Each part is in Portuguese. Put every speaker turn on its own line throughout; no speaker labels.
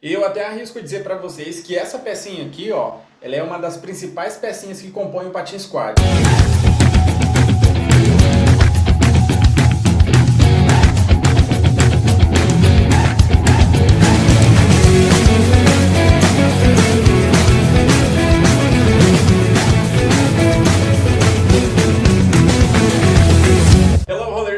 Eu até arrisco dizer para vocês que essa pecinha aqui, ó, ela é uma das principais pecinhas que compõem o Patins Quad.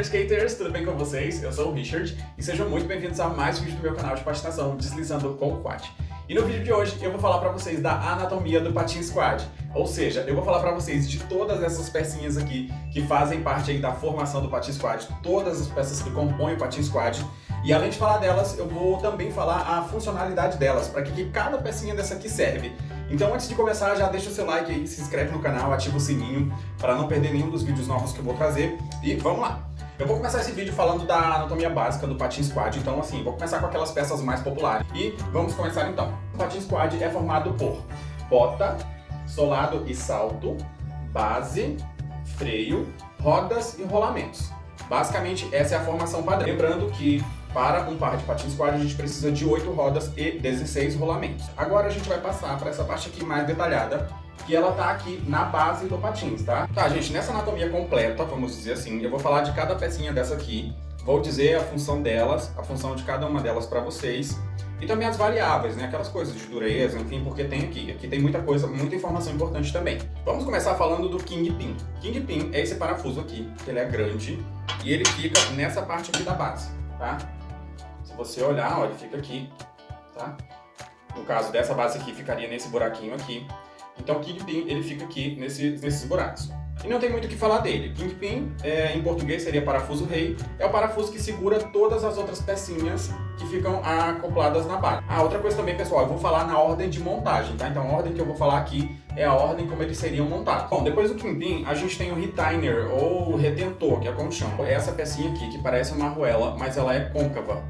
Skaters, tudo bem com vocês? Eu sou o Richard e sejam muito bem-vindos a mais um vídeo do meu canal de patinação Deslizando com o Quad. E no vídeo de hoje eu vou falar para vocês da anatomia do Patins Quad, ou seja, eu vou falar para vocês de todas essas pecinhas aqui que fazem parte aí da formação do Patins Quad, todas as peças que compõem o Patins Quad. E além de falar delas, eu vou também falar a funcionalidade delas, para que cada pecinha dessa aqui serve. Então antes de começar, já deixa o seu like aí, se inscreve no canal, ativa o sininho para não perder nenhum dos vídeos novos que eu vou trazer. E vamos lá! Eu vou começar esse vídeo falando da anatomia básica do Patins Quad, então assim, vou começar com aquelas peças mais populares. E vamos começar então. O Patins Quad é formado por bota, solado e salto, base, freio, rodas e rolamentos. Basicamente essa é a formação padrão. Lembrando que para um par de Patins Quad a gente precisa de 8 rodas e 16 rolamentos. Agora a gente vai passar para essa parte aqui mais detalhada, que ela tá aqui na base do patins, tá? Tá, gente, nessa anatomia completa, vamos dizer assim, eu vou falar de cada pecinha dessa aqui, vou dizer a função delas, a função de cada uma delas para vocês, e também as variáveis, né? Aquelas coisas de dureza, enfim, porque tem aqui tem muita coisa, muita informação importante também. Vamos começar falando do Kingpin. Kingpin é esse parafuso aqui, que ele é grande, e ele fica nessa parte aqui da base, tá? Se você olhar, ó, ele fica aqui, tá? No caso dessa base aqui, ficaria nesse buraquinho aqui. Então o Kingpin, ele fica aqui nesses buracos. E não tem muito o que falar dele. Kingpin, em português, seria parafuso rei. É o parafuso que segura todas as outras pecinhas que ficam acopladas na base. Ah, outra coisa também, pessoal, eu vou falar na ordem de montagem, tá? Então a ordem que eu vou falar aqui é a ordem como eles seriam montados. Bom, depois do Kingpin, a gente tem o retainer, ou retentor, que é como chama. É essa pecinha aqui, que parece uma arruela, mas ela é côncava.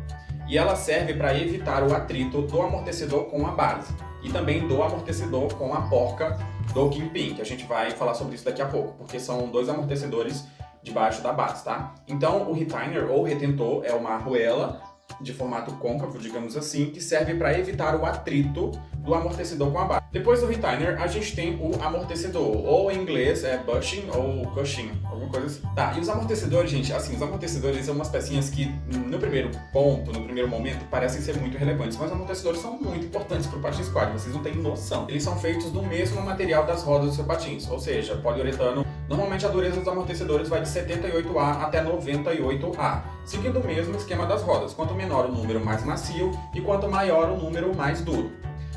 E ela serve para evitar o atrito do amortecedor com a base. E também do amortecedor com a porca do Kingpin, que a gente vai falar sobre isso daqui a pouco, porque são dois amortecedores debaixo da base, tá? Então o retainer ou retentor é uma arruela de formato côncavo, digamos assim, que serve para evitar o atrito do amortecedor com a base. Depois do retainer, a gente tem o amortecedor, ou em inglês é bushing ou cushion, alguma coisa assim. Tá, e os amortecedores, gente, assim, os amortecedores são umas pecinhas que no primeiro ponto, no primeiro momento, parecem ser muito relevantes, mas os amortecedores são muito importantes para o Patins Quad, vocês não têm noção. Eles são feitos do mesmo material das rodas do seu patins, ou seja, poliuretano. Normalmente a dureza dos amortecedores vai de 78A até 98A, seguindo o mesmo esquema das rodas. Quanto menor o número, mais macio, e quanto maior o número, mais duro.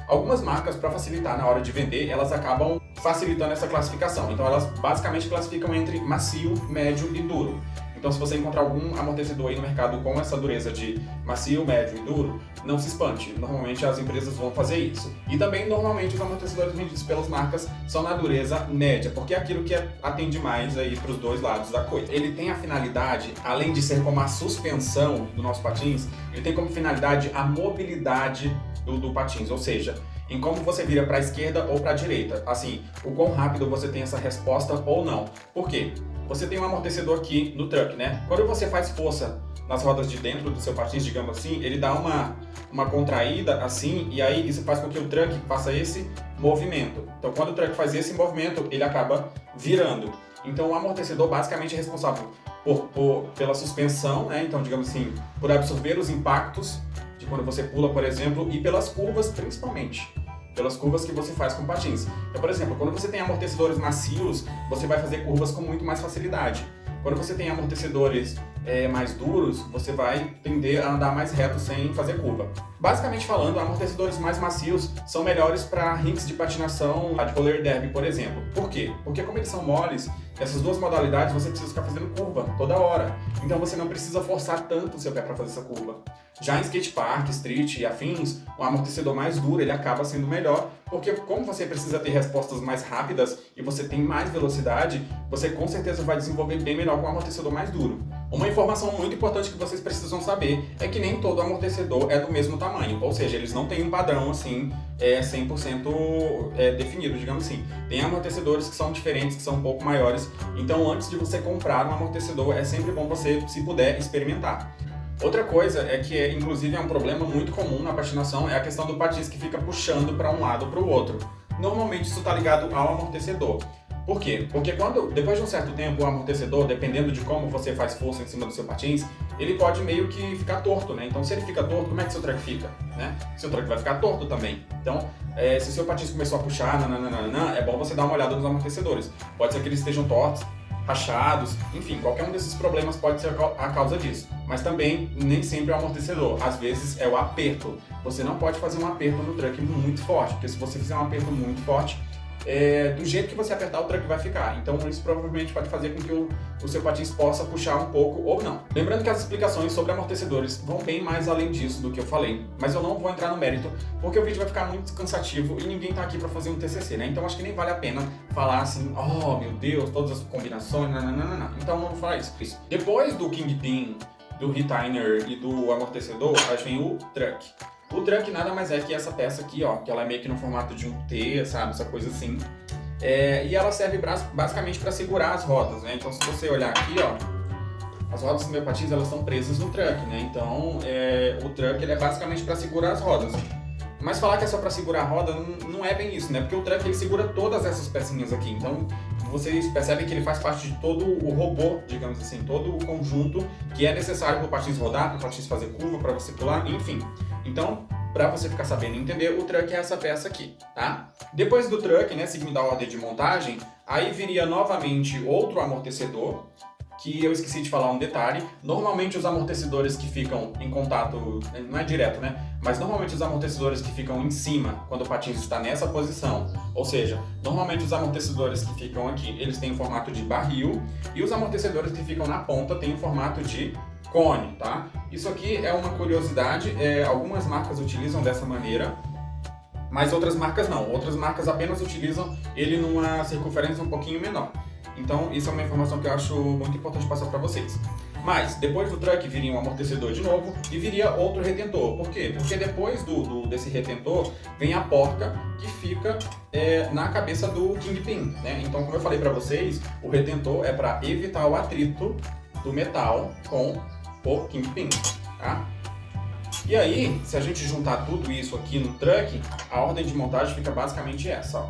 Algumas marcas, para facilitar na hora de vender, elas acabam facilitando essa classificação. Então elas basicamente classificam entre macio, médio e duro. Então se você encontrar algum amortecedor aí no mercado com essa dureza de macio, médio e duro, não se espante. Normalmente as empresas vão fazer isso. E também normalmente os amortecedores vendidos pelas marcas são na dureza média, porque é aquilo que atende mais aí para os dois lados da coisa. Ele tem a finalidade, além de ser como a suspensão do nosso patins, ele tem como finalidade a mobilidade do patins, ou seja, em como você vira para a esquerda ou para a direita, assim, o quão rápido você tem essa resposta ou não. Por quê? Você tem um amortecedor aqui no truck, né? Quando você faz força nas rodas de dentro do seu patins, digamos assim, ele dá uma contraída assim, e aí isso faz com que o truck faça esse movimento. Então quando o truck faz esse movimento, ele acaba virando. Então o amortecedor basicamente é responsável pela suspensão, né? Então digamos assim, por absorver os impactos de quando você pula, por exemplo, e pelas curvas principalmente. Pelas curvas que você faz com patins. Então, por exemplo, quando você tem amortecedores macios, você vai fazer curvas com muito mais facilidade. Quando você tem amortecedores mais duros, você vai tender a andar mais reto sem fazer curva. Basicamente falando, amortecedores mais macios são melhores para rinks de patinação, de roller derby, por exemplo. Por quê? Porque como eles são moles, essas duas modalidades você precisa ficar fazendo curva toda hora. Então você não precisa forçar tanto o seu pé para fazer essa curva. Já em skatepark, street e afins, o amortecedor mais duro ele acaba sendo melhor, porque como você precisa ter respostas mais rápidas e você tem mais velocidade, você com certeza vai desenvolver bem melhor com o amortecedor mais duro. Uma informação muito importante que vocês precisam saber é que nem todo amortecedor é do mesmo tamanho, ou seja, eles não têm um padrão assim 100% definido, digamos assim. Tem amortecedores que são diferentes, que são um pouco maiores, então antes de você comprar um amortecedor é sempre bom você, se puder, experimentar. Outra coisa é que, inclusive, é um problema muito comum na patinação, é a questão do patins que fica puxando para um lado ou para o outro. Normalmente isso está ligado ao amortecedor. Por quê? Porque depois de um certo tempo, o amortecedor, dependendo de como você faz força em cima do seu patins, ele pode meio que ficar torto, né? Então, se ele fica torto, como é que seu truck fica? Né? Seu truck vai ficar torto também. Então, se seu patins começou a puxar, é bom você dar uma olhada nos amortecedores. Pode ser que eles estejam tortos, rachados, enfim, qualquer um desses problemas pode ser a causa disso. Mas também, nem sempre é o amortecedor, às vezes é o aperto. Você não pode fazer um aperto no truck muito forte, porque se você fizer um aperto muito forte, do jeito que você apertar, o truck vai ficar. Então isso provavelmente pode fazer com que o seu patins possa puxar um pouco ou não. Lembrando que as explicações sobre amortecedores vão bem mais além disso do que eu falei, mas eu não vou entrar no mérito, porque o vídeo vai ficar muito cansativo e ninguém tá aqui para fazer um TCC, né? Então acho que nem vale a pena falar assim, oh meu Deus, todas as combinações, não. Então não vou falar isso. Depois do Kingpin, do retainer e do amortecedor, aí vem o truck. O truck nada mais é que essa peça aqui, ó, que ela é meio que no formato de um T, sabe, essa coisa assim. E ela serve basicamente para segurar as rodas, né? Então se você olhar aqui, ó, as rodas do meu patins, elas estão presas no truck, né? Então o truck ele é basicamente para segurar as rodas. Mas falar que é só para segurar a roda não é bem isso, né? Porque o truck ele segura todas essas pecinhas aqui. Então vocês percebem que ele faz parte de todo o robô, digamos assim, todo o conjunto que é necessário para o patins rodar, para o patins fazer curva, para você pular, enfim. Então, para você ficar sabendo e entender, o truck é essa peça aqui, tá? Depois do truck, né, seguindo a ordem de montagem, aí viria novamente outro amortecedor, que eu esqueci de falar um detalhe. Normalmente os amortecedores que ficam em contato, não é direto, né? Mas normalmente os amortecedores que ficam em cima, quando o patins está nessa posição, ou seja, normalmente os amortecedores que ficam aqui, eles têm o formato de barril, e os amortecedores que ficam na ponta têm o formato de cone, tá? Isso aqui é uma curiosidade, algumas marcas utilizam dessa maneira, mas outras marcas não. Outras marcas apenas utilizam ele numa circunferência um pouquinho menor. Então, isso é uma informação que eu acho muito importante passar para vocês. Mas, depois do truck viria um amortecedor de novo e viria outro retentor. Por quê? Porque depois desse retentor vem a porca que fica na cabeça do Kingpin, né? Então, como eu falei para vocês, o retentor é para evitar o atrito do metal com o Kingpin, tá? E aí, se a gente juntar tudo isso aqui no truck, a ordem de montagem fica basicamente essa, ó.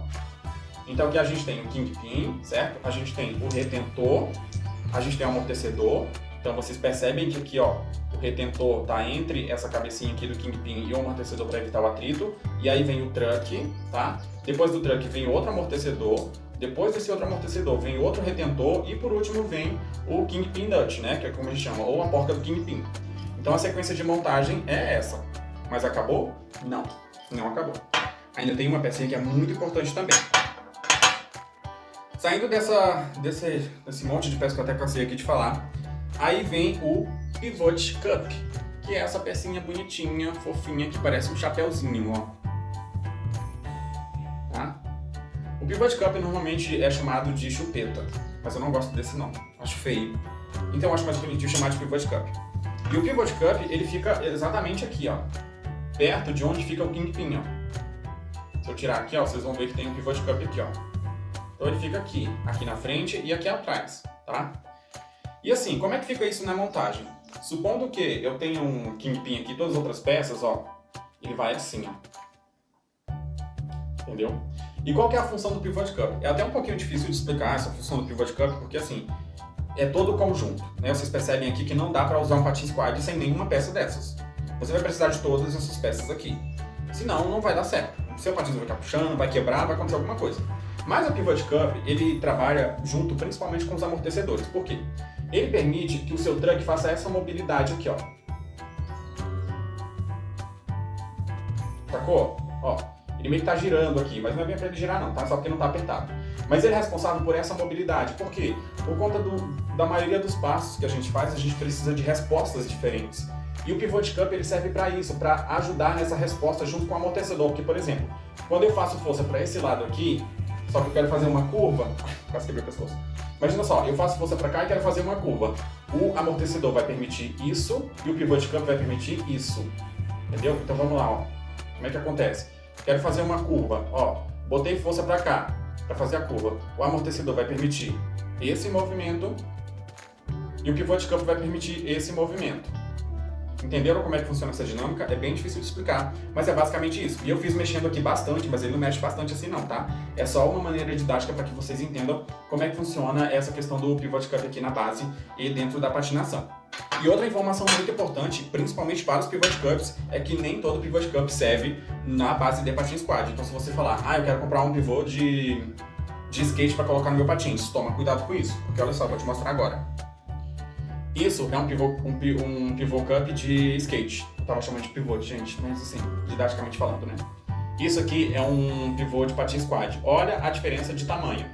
Então aqui a gente tem o Kingpin, certo? A gente tem o retentor, a gente tem o amortecedor. Então vocês percebem que aqui, ó, o retentor está entre essa cabecinha aqui do Kingpin e o amortecedor para evitar o atrito. E aí vem o truck, tá? Depois do truck vem outro amortecedor. Depois desse outro amortecedor vem outro retentor e por último vem o Kingpin Nut, né? Que é como a gente chama, ou a porca do Kingpin. Então a sequência de montagem é essa. Mas acabou? Não, não acabou. Ainda tem uma pecinha que é muito importante também. Saindo desse monte de peça que eu até cansei aqui de falar, aí vem o Pivot Cup, que é essa pecinha bonitinha, fofinha, que parece um chapéuzinho, ó. Tá? O Pivot Cup normalmente é chamado de chupeta, mas eu não gosto desse nome, acho feio. Então eu acho mais bonitinho chamar de Pivot Cup. E o Pivot Cup, ele fica exatamente aqui, ó, perto de onde fica o Kingpin, ó. Se eu tirar aqui, ó, vocês vão ver que tem um Pivot Cup aqui, ó. Então ele fica aqui na frente e aqui atrás, tá? E assim, como é que fica isso na montagem? Supondo que eu tenho um Kingpin aqui, todas as outras peças, ó, ele vai assim, ó. Entendeu? E qual que é a função do Pivot Cup? É até um pouquinho difícil de explicar essa função do Pivot Cup, porque assim, é todo o conjunto, né? Vocês percebem aqui que não dá para usar um patins quad sem nenhuma peça dessas. Você vai precisar de todas essas peças aqui. Senão, não vai dar certo. O seu patins vai ficar puxando, vai quebrar, vai acontecer alguma coisa. Mas o Pivot Cup, ele trabalha junto principalmente com os amortecedores. Por quê? Ele permite que o seu truck faça essa mobilidade aqui, ó. Sacou? Ó, ele meio que tá girando aqui, mas não é bem pra ele girar não, tá? Só porque não tá apertado. Mas ele é responsável por essa mobilidade. Por quê? Por conta da maioria dos passos que a gente faz, a gente precisa de respostas diferentes. E o Pivot Cup, ele serve para isso, para ajudar nessa resposta junto com o amortecedor. Porque, por exemplo, quando eu faço força para esse lado aqui, só que eu quero fazer uma curva, quase quebrei o pescoço. Imagina só, eu faço força para cá e quero fazer uma curva. O amortecedor vai permitir isso e o Pivot Cup vai permitir isso. Entendeu? Então vamos lá, ó. Como é que acontece? Quero fazer uma curva, ó. Botei força para cá, para fazer a curva. O amortecedor vai permitir esse movimento e o Pivot Cup vai permitir esse movimento. Entenderam como é que funciona essa dinâmica? É bem difícil de explicar, mas é basicamente isso. E eu fiz mexendo aqui bastante, mas ele não mexe bastante assim não, tá? É só uma maneira didática para que vocês entendam como é que funciona essa questão do pivot cup aqui na base e dentro da patinação. E outra informação muito importante, principalmente para os pivot cups, é que nem todo pivot cup serve na base de patins quad. Então se você falar, eu quero comprar um pivô de skate para colocar no meu patins, toma cuidado com isso, porque olha só, vou te mostrar agora. Isso é um pivô cup de skate. Eu tava chamando de pivô, gente, mas assim, didaticamente falando, né? Isso aqui é um pivô de patins quad. Olha a diferença de tamanho.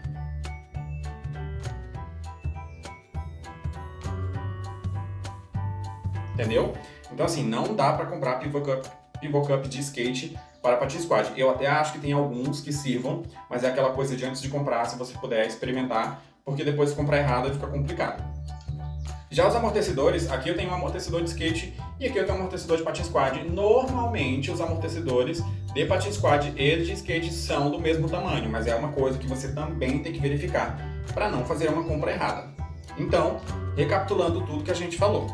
Entendeu? Então assim, não dá para comprar pivô cup de skate para patins quad. Eu até acho que tem alguns que sirvam, mas é aquela coisa de antes de comprar, se você puder experimentar, porque depois se comprar errado fica complicado. Já os amortecedores, aqui eu tenho um amortecedor de skate e aqui eu tenho um amortecedor de patins quad. Normalmente os amortecedores de patins quad e de skate são do mesmo tamanho, mas é uma coisa que você também tem que verificar para não fazer uma compra errada. Então, recapitulando tudo que a gente falou.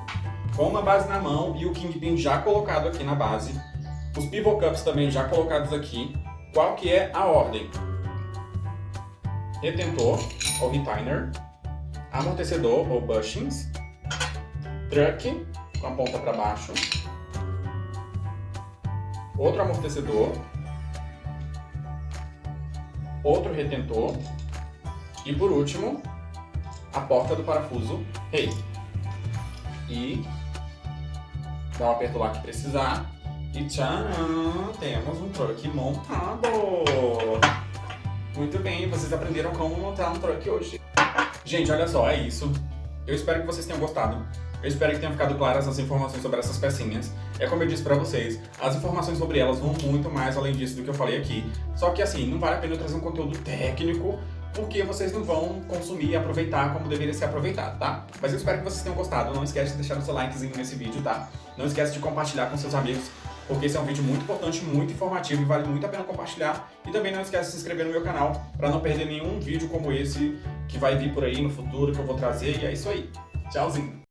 Com uma base na mão e o Kingpin já colocado aqui na base, os pivot cups também já colocados aqui, qual que é a ordem? Retentor ou retainer, amortecedor ou bushings, truck com a ponta para baixo, outro amortecedor, outro retentor e por último a porta do parafuso rei. E dá um aperto lá que precisar e tcharam, temos um truck montado. Muito bem, vocês aprenderam como montar um truck hoje. Gente, olha só, é isso. Eu espero que vocês tenham gostado. Eu espero que tenham ficado claras as informações sobre essas pecinhas. É como eu disse pra vocês, as informações sobre elas vão muito mais além disso do que eu falei aqui. Só que assim, não vale a pena eu trazer um conteúdo técnico, porque vocês não vão consumir e aproveitar como deveria ser aproveitado, tá? Mas eu espero que vocês tenham gostado. Não esquece de deixar o seu likezinho nesse vídeo, tá? Não esquece de compartilhar com seus amigos, porque esse é um vídeo muito importante, muito informativo e vale muito a pena compartilhar. E também não esquece de se inscrever no meu canal para não perder nenhum vídeo como esse que vai vir por aí no futuro, que eu vou trazer. E é isso aí. Tchauzinho!